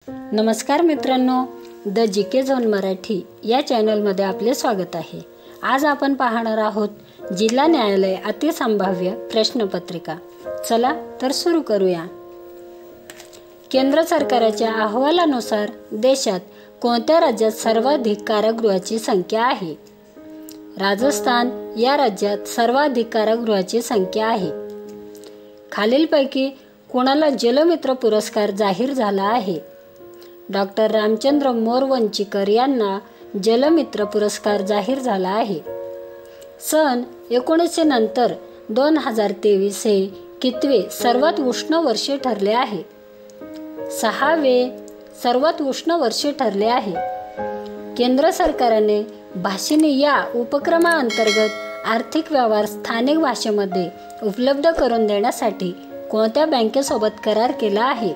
नमस्कार मित्रांनो, the GK zone Marathi या चॅनलमध्ये आपले स्वागत आहे। आज आपण पाहणार आहोत जिल्हा न्यायालय अतिसंभाव्य प्रश्नपत्रिका। चला तर सुरू करूया। केंद्र सरकारच्या अहवालानुसार देशात कोणत्या राज्यात सर्वाधिक कारागृहाची संख्या आहे? राजस्थान या राज्यात सर्वाधिक कारागृहाची संख्या आहे। खालीलपैकी कोणाला जलमित्र पुरस्कार जाहीर झाला आहे? डॉक्टर रामचंद्र मोरवंचीकर यांना जलमित्र पुरस्कार जाहीर झाला आहे। सन 1900 नंतर 2023 हे कितवे सर्वात उष्ण वर्ष ठरले आहे? 6वे सर्वात उष्ण वर्ष ठरले आहे। केंद्र सरकारने भाषिणी या उपक्रमाअंतर्गत आर्थिक व्यवहार स्थानिक भाषेमध्ये उपलब्ध करून देण्यासाठी कोणत्या बँकेसोबत करार केला आहे?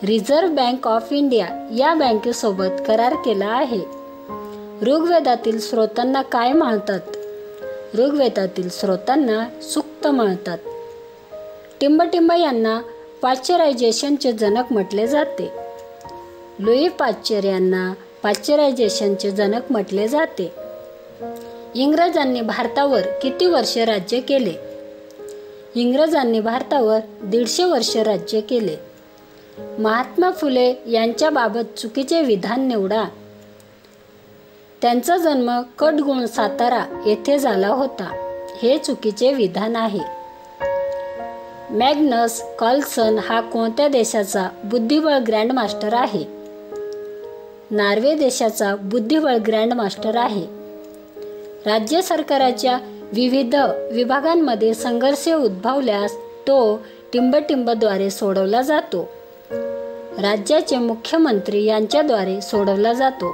रिझर्व्ह बँक ऑफ इंडिया या बँकेसोबत करार केला आहे। ऋग्वेदातील स्रोतांना काय म्हणतात? ऋग्वेदातील स्रोतांना सूक्त म्हणतात। टिंबटिंब यांना पाश्चरायझेशनचे जनक म्हटले जाते। लुई पाश्चर यांना पाश्चरायझेशनचे जनक म्हटले जाते। इंग्रजांनी भारतावर किती वर्ष राज्य केले? इंग्रजांनी भारतावर 150 वर्ष राज्य केले। महात्मा फुले यांच्याबाबत चुकीचे विधान निवडा। त्यांचा जन्म कटगुण सातारा येथे झाला होता, हे चुकीचे विधान आहे। मॅग्नस कार्लसन हा कोणत्या देशाचा बुद्धिबळ ग्रँडमास्टर आहे? नॉर्वे देशाचा बुद्धिबळ ग्रँडमास्टर आहे। राज्य सरकाराच्या विविध विभागांमध्ये संघर्ष उद्भवल्यास तो टिंबटिंबद्वारे सोडवला जातो। राज्याचे मुख्यमंत्री यांच्याद्वारे सोडवला जातो।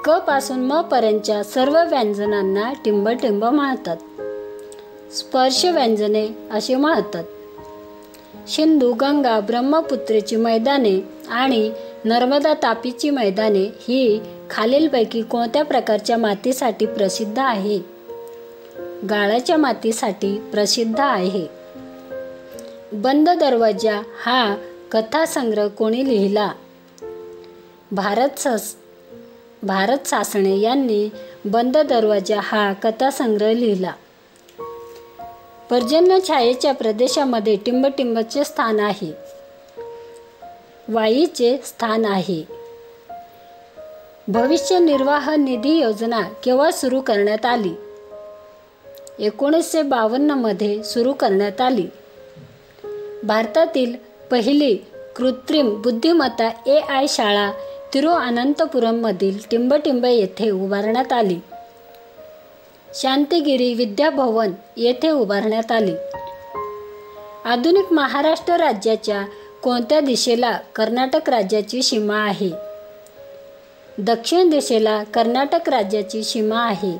क पासून म पर्यंतच्या सर्व व्यंजनांना टिंबटिंब म्हणतात। स्पर्श व्यंजने असे म्हणतात। सिंधू, गंगा, ब्रह्मपुत्रेची मैदाने आणि नर्मदा तापीची मैदाने ही खालीलपैकी कोणत्या प्रकारच्या मातीसाठी प्रसिद्ध आहे? गाळाच्या मातीसाठी प्रसिद्ध आहे। बंद दरवाजा हा कथासंग्रह कोणी लिहिला? भारत सासणे यांनी बंद दरवाजा हा कथासंग्रह लिहिला। पर्जन्य छायेच्या प्रदेशामध्ये टिंबटिंबचे स्थान आहे। वाईचे स्थान आहे। भविष्य निर्वाह निधी योजना केव्हा सुरू करण्यात आली? 1952 मध्ये सुरू करण्यात आली। भारतातील पहिली कृत्रिम बुद्धिमत्ता AI शाळा तिरुअनंतपुरममधील टिंबटिंब येथे उभारण्यात आली। शांतिगिरी विद्याभवन येथे उभारण्यात आली। आधुनिक महाराष्ट्र राज्याच्या कोणत्या दिशेला कर्नाटक राज्याची सीमा आहे? दक्षिण दिशेला कर्नाटक राज्याची सीमा आहे।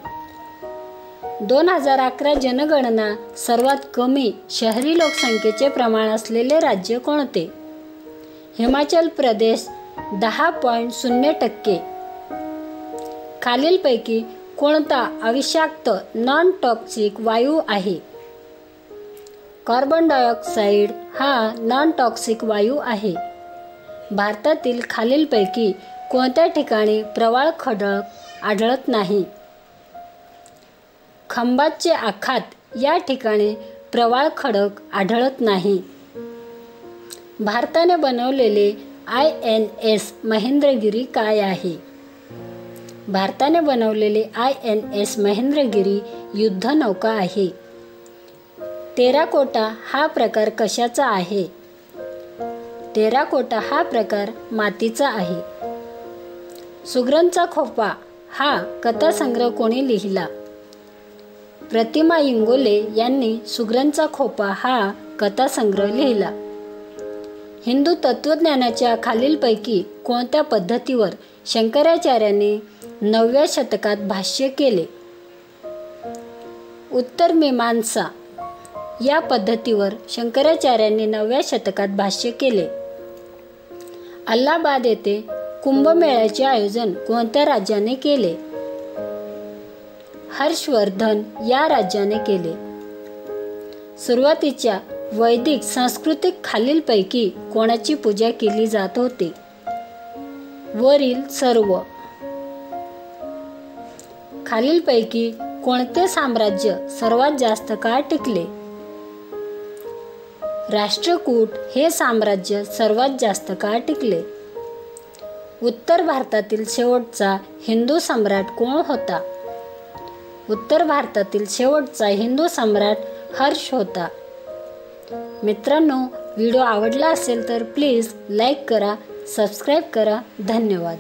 2011 जनगणना सर्वात कमी शहरी लोकसंख्येचे प्रमाण असलेले राज्य कोणते? हिमाचल प्रदेश 10.0%। खालीलपैकी कोणता अविषाक्त नॉन टॉक्सिक वायू आहे? कार्बन डायऑक्साईड हा नॉन टॉक्सिक वायू आहे। भारतातील खालीलपैकी कोणत्या ठिकाणी प्रवाळ खडक आढळत नाही? खंबातचे आखात या ठिकाणी प्रवाळ खडक आढळत नाही। भारताने बनवलेले INS महेंद्रगिरी काय आहे? भारताने बनवलेले INS महेंद्रगिरी युद्धनौका आहे। टेराकोटा हा प्रकार कशाचा आहे? टेराकोटा हा प्रकार मातीचा आहे। सुग्रणचा खोपा हा कथासंग्रह कोणी लिहिला? प्रतिमा इंगोले यांनी सुग्रणचा खोपा हा कथासंग्रह लिहिला। हिंदू तत्वज्ञानाच्या खालीलपैकी कोणत्या पद्धतीवर शंकराचार्यांनी 9व्या शतकात भाष्य केले? उत्तरमीमांसा या पद्धतीवर शंकराचार्यांनी 9व्या शतकात भाष्य केले। अल्हाबाद येथे कुंभमेळ्याचे आयोजन कोणत्या राज्याने केले? हर्षवर्धन या राज्याने केले। सुरुवातीच्या वैदिक संस्कृतीत खालीलपैकी कोणाची पूजा केली जात होती? वरील सर्व. खालीलपैकी कोणते साम्राज्य सर्वात जास्त काळ टिकले? राष्ट्रकूट हे साम्राज्य सर्वात जास्त काळ टिकले. उत्तर भारतातील शेवटचा हिंदू सम्राट कोण होता? उत्तर भारतातील शेवटचा हिंदू सम्राट हर्ष होता. मित्रांनो, व्हिडिओ आवडला असेल तर प्लीज लाईक करा, सबस्क्राईब करा. धन्यवाद.